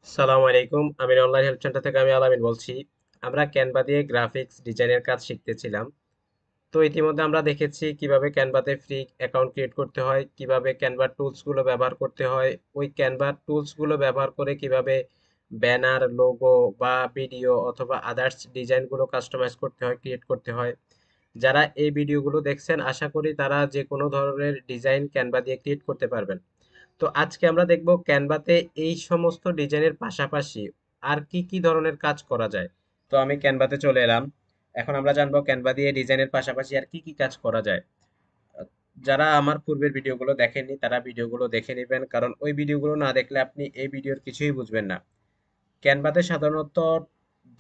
সালামু আলাইকুম। আমি অনলাইন হেল্প সেন্টার থেকে আলামিন বলছি। আমরা ক্যানভা দিয়ে গ্রাফিক্স ডিজাইনের কাজ শিখতেছিলাম। তো ইতিমধ্যে আমরা দেখেছি কিভাবে ক্যানভাতে ফ্রি অ্যাকাউন্ট ক্রিয়েট করতে হয়, কিভাবে ক্যানভা টুলস গুলো ব্যবহার করতে হয়, ওই ক্যানভা টুলস গুলো ব্যবহার করে কিভাবে ব্যানার, লোগো বা ভিডিও অথবা আদার্স ডিজাইন গুলো কাস্টমাইজ করতে হয়, ক্রিয়েট করতে হয়। যারা এই ভিডিওগুলো দেখছেন আশা করি তারা যে কোনো ধরনের ডিজাইন ক্যানভা দিয়ে ক্রিয়েট করতে পারবেন। তো আজকে আমরা দেখব ক্যানভাতে এই সমস্ত ডিজাইনের পাশাপাশি আর কি কি ধরনের কাজ করা যায়। তো আমি ক্যানভাতে চলে এলাম। এখন আমরা জানবো ক্যানভা দিয়ে ডিজাইনের পাশাপাশি আর কি কি কাজ করা যায়। যারা আমার পূর্বের ভিডিওগুলো দেখেননি তারা ভিডিওগুলো দেখে নেবেন, কারণ ওই ভিডিওগুলো না দেখলে আপনি এই ভিডিওর কিছুই বুঝবেন না। ক্যানভাতে সাধারণত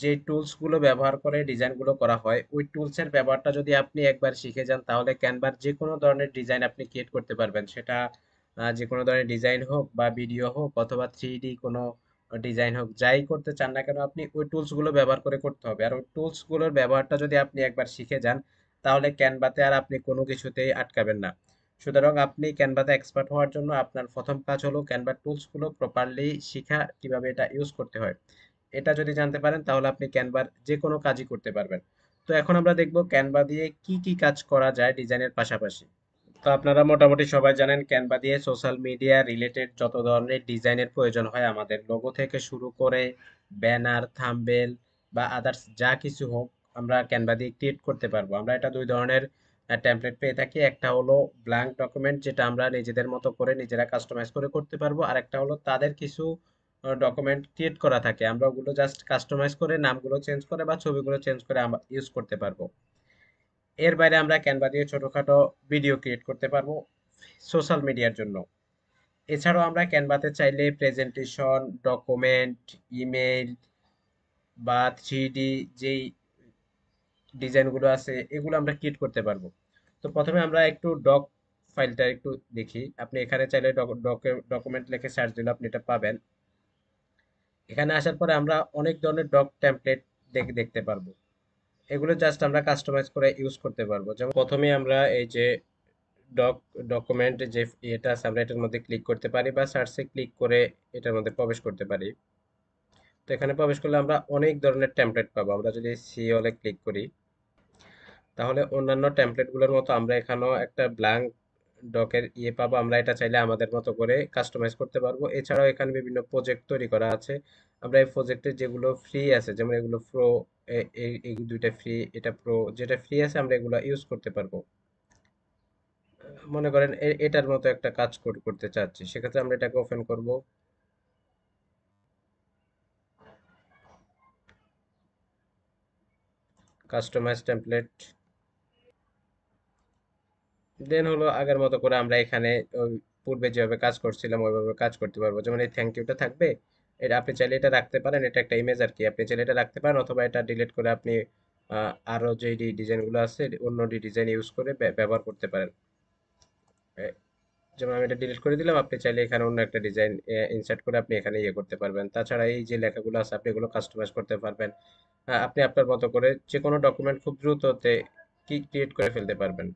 যে টুলস গুলো ব্যবহার করে ডিজাইন গুলো করা হয়, ওই টুলস এর ব্যবহারটা যদি আপনি একবার শিখে যান তাহলে ক্যানভার যে কোনো ধরনের ডিজাইন আপনি ক্রিয়েট করতে পারবেন। সেটা যে কোনো ধরনের ডিজাইন হোক বা ভিডিও হোক অথবা 3D কোনো ডিজাইন হোক, যাই করতে চান না কেন আপনি ওই টুলস গুলো ব্যবহার করে করতে হবে। আর ওই টুলস গুলোর ব্যবহারটা যদি আপনি একবার শিখে যান তাহলে ক্যানভাতে আর আপনি কোনো কিছুতেই আটকাবেন না। সুতরাং আপনি ক্যানভাতে এক্সপার্ট হওয়ার জন্য আপনার প্রথম কাজ হলো ক্যানভা টুলস গুলো প্রপারলি শিখা, কিভাবে এটা ইউজ করতে হয়। এটা যদি জানতে পারেন তাহলে আপনি ক্যানভার যে কোনো কাজই করতে পারবেন। তো এখন আমরা দেখব ক্যানভা দিয়ে কি কি কাজ করা যায় ডিজাইনের পাশাপাশি। তো আপনারা মোটামুটি সবাই জানেন ক্যানভা দিয়ে সোশ্যাল মিডিয়া রিলেটেড যত ধরনের ডিজাইনের প্রয়োজন হয়, আমাদের লোগো থেকে শুরু করে ব্যানার, থাম্বনেল বা আদার্স যা কিছু হোক, আমরা ক্যানভা দিয়ে ক্রিয়েট করতে পারবো। আমরা এটা দুই ধরনের টেমপ্লেট পেয়ে থাকি। একটা হলো ব্ল্যাঙ্ক ডকুমেন্ট, যেটা আমরা নিজেদের মতো করে নিজেরা কাস্টমাইজ করে করতে পারবো, আর একটা হলো তাদের কিছু ডকুমেন্ট ক্রিয়েট করা থাকে, আমরা ওগুলো জাস্ট কাস্টমাইজ করে নামগুলো চেঞ্জ করে বা ছবিগুলো চেঞ্জ করে আমরা ইউজ করতে পারবো। এর বাইরে আমরা ক্যানভা দিয়ে ছোটখাটো ভিডিও ক্রিয়েট করতে পারবো সোশ্যাল মিডিয়ার জন্য। এছাড়াও আমরা ক্যানভাতে চাইলে প্রেজেন্টেশন, ডকুমেন্ট, ইমেইল বা 3D যেই ডিজাইনগুলো আছে এগুলো আমরা ক্রিয়েট করতে পারবো। তো প্রথমে আমরা একটু ডক ফাইলটা একটু দেখি। আপনি এখানে চাইলে ডকুমেন্ট লিখে সার্চ দিলে আপনি এটা পাবেন। এখানে আসার পরে আমরা অনেক ধরনের ডক টেমপ্লেট দেখতে পারবো। এগুলো জাস্ট আমরা কাস্টমাইজ করে ইউজ করতে পারবো। যেমন প্রথমে আমরা এই যে ডক ডকুমেন্ট যে এটা আছে আমরা এটার মধ্যে ক্লিক করতে পারি বা সার্চে ক্লিক করে এটার মধ্যে প্রবেশ করতে পারি। তো এখানে প্রবেশ করলে আমরা অনেক ধরনের টেমপ্লেট পাবো। আমরা যদি সি অলে ক্লিক করি তাহলে অন্যান্য টেমপ্লেট গুলোর মতো আমরা এখানেও একটা ব্ল্যাঙ্ক ডকের পাবো। আমরা এটা চাইলে আমাদের মতো করে কাস্টমাইজ করতে পারবো। এছাড়াও এখানে বিভিন্ন প্রজেক্ট তৈরি করা আছে। আমরা এই প্রজেক্টের যেগুলো ফ্রি আছে, যেমন এগুলো প্রো, এই দুইটা ফ্রি, এটা প্রো, যেটা ফ্রি আছে আমরা এগুলো ইউজ করতে পারবো। মনে করেন এটার মতো একটা কাজ করতে চাচ্ছি, সেক্ষেত্রে আমরা এটাকে ওপেন করব। কাস্টমাইজ টেমপ্লেট, দেন হলো আগের মতো করে আমরা এখানে ওই পূর্বে যেভাবে কাজ করছিলাম ওইভাবে কাজ করতে পারবো। যেমন এই থ্যাংক ইউটা থাকবে, এটা আপনি চাইলে এটা রাখতে পারেন, এটা একটা ইমেজ আর কি, আপনি চাইলে এটা রাখতে পারেন অথবা এটা ডিলিট করে আপনি আরো যে ডিজাইনগুলো আছে অন্য ডিজাইন ইউজ করে ব্যবহার করতে পারেন। এ, যেমন আমি এটা ডিলিট করে দিলাম, আপনি চাইলে এখানে অন্য একটা ডিজাইন ইনসার্ট করে আপনি এখানে ইয়ে করতে পারবেন। তাছাড়া এই যে লেখাগুলো আছে আপনি এগুলো কাস্টমাইজ করতে পারবেন। আপনি আপনার মতো করে যে কোনো ডকুমেন্ট খুব দ্রুততে কি ক্রিয়েট করে ফেলতে পারবেন।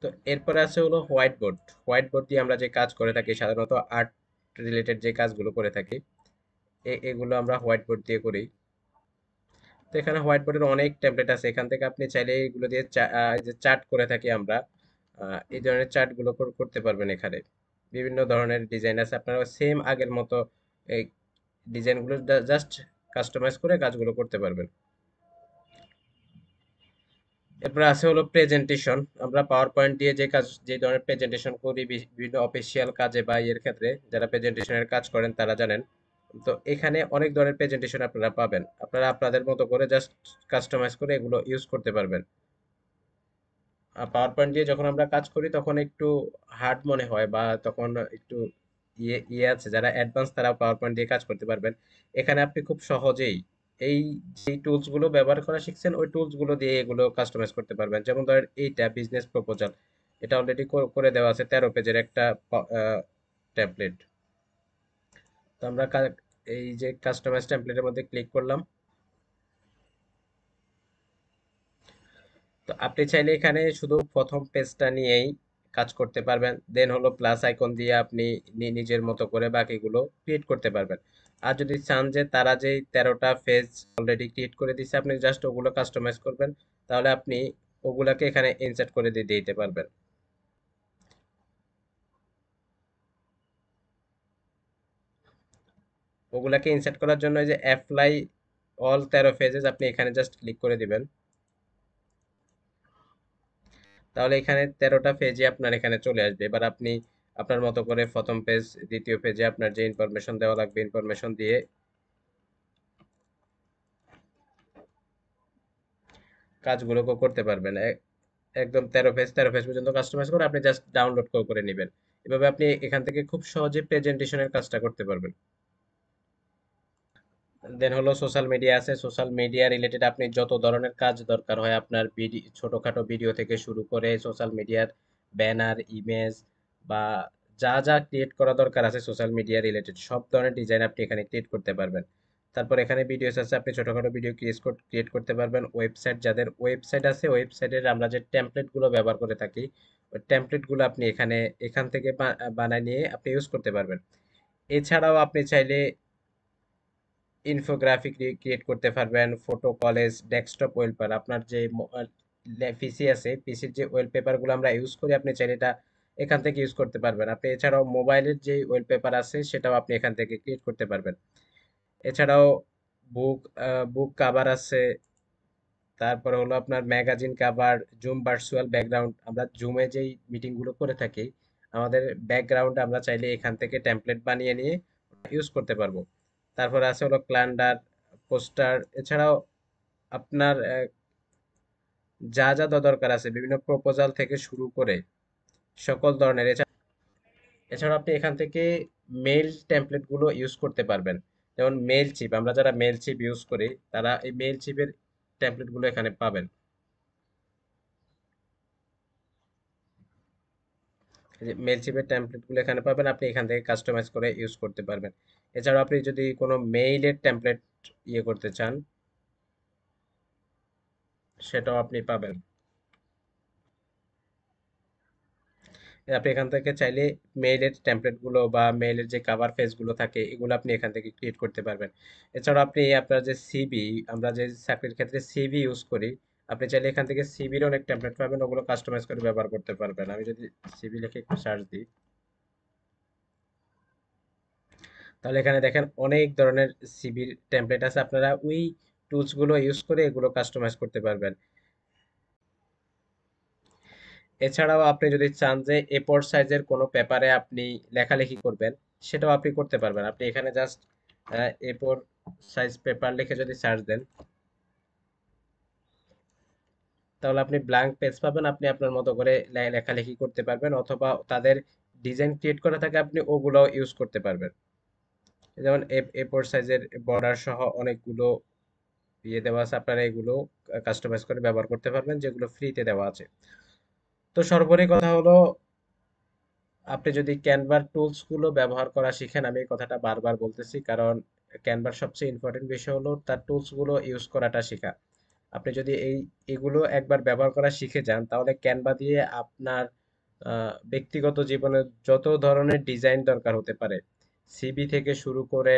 তো এরপরে আছে হলো হোয়াইট বোর্ড। হোয়াইট বোর্ড দিয়ে আমরা যে কাজ করে থাকি সাধারণত আর্ট রিলেটেড যে কাজগুলো করে থাকি, এগুলো আমরা হোয়াইট বোর্ড দিয়ে করি। তো এখানে হোয়াইট বোর্ডের অনেক টেমপ্লেট আছে, এখান থেকে আপনি চাইলে এগুলো দিয়ে এই যে চার্ট করে থাকি আমরা, এই ধরনের চার্ট গুলো করতে পারবেন। এখানে বিভিন্ন ধরনের ডিজাইন আছে, আপনারা সেম আগের মতো এই ডিজাইনগুলো জাস্ট কাস্টমাইজ করে কাজগুলো করতে পারবেন। এরপরে আছে হলো প্রেজেন্টেশন। আমরা পাওয়ার পয়েন্ট দিয়ে যে কাজ, যে ধরনের প্রেজেন্টেশন করি বিভিন্ন অফিসিয়াল কাজে বা এর ক্ষেত্রে যারা প্রেজেন্টেশনের কাজ করেন তারা জানেন। তো এখানে অনেক ধরনের প্রেজেন্টেশন আপনারা পাবেন, আপনারা আপনাদের মতো করে জাস্ট কাস্টমাইজ করে এগুলো ইউজ করতে পারবেন। আর পাওয়ার পয়েন্ট দিয়ে যখন আমরা কাজ করি তখন একটু হার্ড মনে হয় বা তখন একটু ইয়ে আছে, যারা অ্যাডভান্স তারা পাওয়ার পয়েন্ট দিয়ে কাজ করতে পারবেন। এখানে আপনি খুব সহজেই এই যে টুলস গুলো ব্যবহার করা শিখছেন ওই টুলস গুলো দিয়ে এগুলো কাস্টমাইজ করতে পারবেন। যেমন ধরেন এইটা বিজনেস প্রপোজাল, এটা অলরেডি করে দেওয়া আছে 13 পেজের একটা ট্যাবলেট। তো আমরা এই যে কাস্টমাইজ টেমপ্লেটের মধ্যে ক্লিক করলাম। তো আপনি চাইলে এখানে শুধু প্রথম পেজটা নিয়েই কাজ করতে পারবেন। দেন হলো প্লাস আইকন দিয়ে আপনি নিজের মতো করে বাকিগুলো ক্রিয়েট করতে পারবেন। আর যদি চান যে তারা যেই 13টা পেজ অলরেডি ক্রিয়েট করে দিচ্ছে, আপনি জাস্ট ওগুলো কাস্টমাইজ করবেন, তাহলে আপনি ওগুলাকে এখানে ইনসার্ট করে দিয়ে দিতে পারবেন। ওগুলাকে ইনসার্ট করার জন্য এই যে অ্যাপ্লাই অল 13 পেজেস আপনি এখানে জাস্ট ক্লিক করে দিবেন। তাহলে এখানে 13টা পেজই আপনার এখানে চলে আসবে। এবার আপনি আপনার মতো করে প্রথম পেজ, দ্বিতীয় পেজে আপনার যে ইনফরমেশন দেওয়া লাগবে ইনফরমেশন দিয়ে কাজগুলো করতে পারবেন। একদম 13 পেজ পর্যন্ত কাস্টমাইজ করে আপনি জাস্ট ডাউনলোড করে নেবেন। এভাবে আপনি এখান থেকে খুব সহজে প্রেজেন্টেশনের কাজটা করতে পারবেন। দেন হলো সোশ্যাল মিডিয়া আছে। সোশ্যাল মিডিয়া রিলেটেড আপনি যত ধরনের কাজ দরকার হয়, আপনার ছোটখাটো ভিডিও থেকে শুরু করে সোশ্যাল মিডিয়ার ব্যানার, ইমেজ বা যা যা ক্রিয়েট করা দরকার আছে সোশ্যাল মিডিয়া রিলেটেড সব ধরনের ডিজাইন আপনি এখানে ক্রিয়েট করতে পারবেন। তারপর এখানে ভিডিওস আছে, আপনি ছোটখাটো ভিডিও ক্রিয়েট করতে পারবেন। ওয়েবসাইট, যাদের ওয়েবসাইট আছে ওয়েবসাইটের আমরা যে টেমপ্লেট গুলো ব্যবহার করে থাকি, ওই টেমপ্লেট গুলো আপনি এখান থেকে বানায় নিয়ে আপনি ইউজ করতে পারবেন। এছাড়াও আপনি চাইলে ইনফোগ্রাফিক ক্রিয়েট করতে পারবেন, ফটো কলেজ, ডেস্কটপ ওয়েলপেপার, আপনার যে পিসি আছে পিসির যে ওয়েলপেপার গুলো আমরা ইউজ করি আপনি চাইলে এটা এখান থেকে ইউজ করতে পারবেন। আপনি এছাড়াও মোবাইলের যে ওয়েলপেপার আছে সেটাও আপনি এখান থেকে ক্রিয়েট করতে পারবেন। এছাড়াও বুক বুক কাভার আছে। তারপরে হলো আপনার magazine cover, zoom virtual background, আমরা জুমে যেই মিটিং গুলো করে থাকি আমাদের ব্যাকগ্রাউন্ড আমরা চাইলে এখান থেকে টেমপ্লেট বানিয়ে নিয়ে ইউজ করতে পারবো। তারপরে আছে হলো ক্যালেন্ডার, পোস্টার, এছাড়াও আপনার যা যা দরকার আছে বিভিন্ন প্রপোজাল থেকে শুরু করে সকল ধরনের। এছাড়া আপনি এখান থেকে মেইল টেমপ্লেট গুলো ইউজ করতে পারবেন। যেমন মেইল চিপ, আমরা যারা মেইল চিপ ইউজ করি তারা এই মেইল চিপের টেমপ্লেট গুলো এখানে পাবেন। মেইল চিপের টেমপ্লেট গুলো এখানে পাবেন, আপনি এখান থেকে কাস্টমাইজ করে ইউজ করতে পারবেন। এছাড়াও আপনি যদি কোনো মেইলের টেমপ্লেট ইয়ে করতে চান সেটাও আপনি পাবেন। আপনি এখান থেকে চাইলে মেইলের টেমপ্লেট গুলো বা মেইলের যে কভার পেজ গুলো থাকে এগুলো আপনি এখান থেকে ক্রিয়েট করতে পারবেন। এছাড়াও আপনি আপনার যে সিভি, আমরা যে চাকরির ক্ষেত্রে সিভি ইউজ করি, আপনি চাইলে এখান থেকে সিভির অনেক টেমপ্লেট পাবেন, ওগুলো কাস্টমাইজ করে ব্যবহার করতে পারবেন। আমি যদি সিভি লিখে একটু সার্চ দিই, তাহলে এখানে দেখেন অনেক ধরনের সিভির টেমপ্লেট আছে, আপনারা ওই টুলস গুলো ইউজ করে এগুলো কাস্টমাইজ করতে পারবেন। এছাড়াও আপনি যদি চান যে এ4 সাইজের কোনো পেপারে আপনি লেখালেখি করবেন, সেটাও আপনি করতে পারবেন। আপনি এখানে জাস্ট এ4 সাইজ পেপার লিখে যদি সার্চ দেন, তাহলে আপনি ব্ল্যাঙ্ক পেজ পাবেন, আপনি আপনার মতো করে লেখালেখি করতে পারবেন, অথবা তাদের ডিজাইন ক্রিয়েট করা থাকে আপনি ওগুলো ইউজ করতে পারবেন। যেমন এ4 সাইজের বর্ডার সহ অনেকগুলো ইয়ে দেওয়া আছে, আপনারা এগুলো কাস্টমাইজ করে ব্যবহার করতে পারবেন যেগুলো ফ্রিতে দেওয়া আছে। তো সর্বোপরি কথা হলো, আপনি যদি ক্যানভার টুলস গুলো ব্যবহার করা শিখেন, আমি এই কথাটা বারবার বলতেছি কারণ ক্যানভার সবচেয়ে ইম্পর্টেন্ট বিষয় হলো তার টুলস গুলো ইউজ করাটা শেখা। আপনি যদি এগুলো একবার ব্যবহার করা শিখে যান, তাহলে ক্যানভা দিয়ে আপনার ব্যক্তিগত জীবনে যত ধরনের ডিজাইন দরকার হতে পারে, সিভি থেকে শুরু করে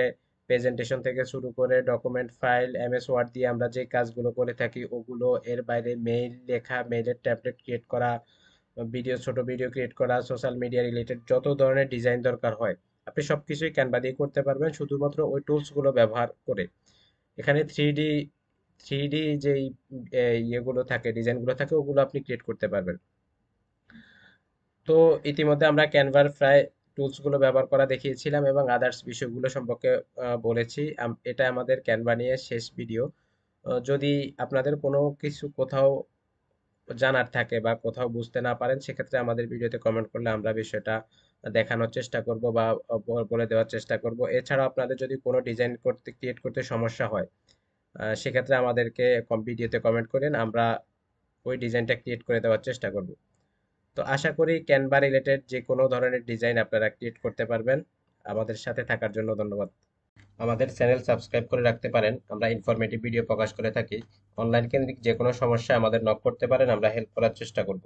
প্রেজেন্টেশন থেকে শুরু করে ডকুমেন্ট ফাইল, এমএস ওয়ার্ড দিয়ে আমরা যে কাজগুলো করে থাকি ওগুলো, এর বাইরে মেইল লেখা, মেইলের ট্যাবলেট ক্রিয়েট করা, ছোট ভিডিও ক্রিয়েট করা, সোশ্যাল মিডিয়া রিলেটেড যত ধরনের ডিজাইন দরকার হয় আপনি সবকিছুই ক্যানভা দিয়ে করতে পারবেন শুধুমাত্র ওই টুলস গুলো ব্যবহার করে। এখানে থ্রি ডি যেই ইয়েগুলো থাকে, ডিজাইন গুলো থাকে ওগুলো আপনি ক্রিয়েট করতে পারবেন। তো ইতিমধ্যে আমরা ক্যানভার প্রায় টুলস গুলো ব্যবহার করা দেখিয়েছিলাম এবং আদার্স বিষয়গুলো সম্পর্কে বলেছি। এটা আমাদের ক্যানভা নিয়ে শেষ ভিডিও। যদি আপনাদের কোনো কিছু কোথাও জানার থাকে বা কোথাও বুঝতে না পারেন, সেক্ষেত্রে আমাদের ভিডিওতে কমেন্ট করলে আমরা বিষয়টা দেখানোর চেষ্টা করব বা বলে দেওয়ার চেষ্টা করব। এছাড়াও আপনাদের যদি কোনো ডিজাইন ক্রিয়েট করতে সমস্যা হয়, সেক্ষেত্রে আমাদেরকে ভিডিওতে কমেন্ট করেন, আমরা ওই ডিজাইনটা ক্রিয়েট করে দেওয়ার চেষ্টা করব। তো আশা করি ক্যানভা রিলেটেড যে কোনো ধরনের ডিজাইন আপনারা ক্রিয়েট করতে পারবেন। আমাদের সাথে থাকার জন্য ধন্যবাদ। আমাদের চ্যানেল সাবস্ক্রাইব করে রাখতে পারেন, আমরা ইনফরমেটিভ ভিডিও প্রকাশ করে থাকি। অনলাইন কেন্দ্রিক যে কোনো সমস্যা আমাদের নক করতে পারেন, আমরা হেল্প করার চেষ্টা করব।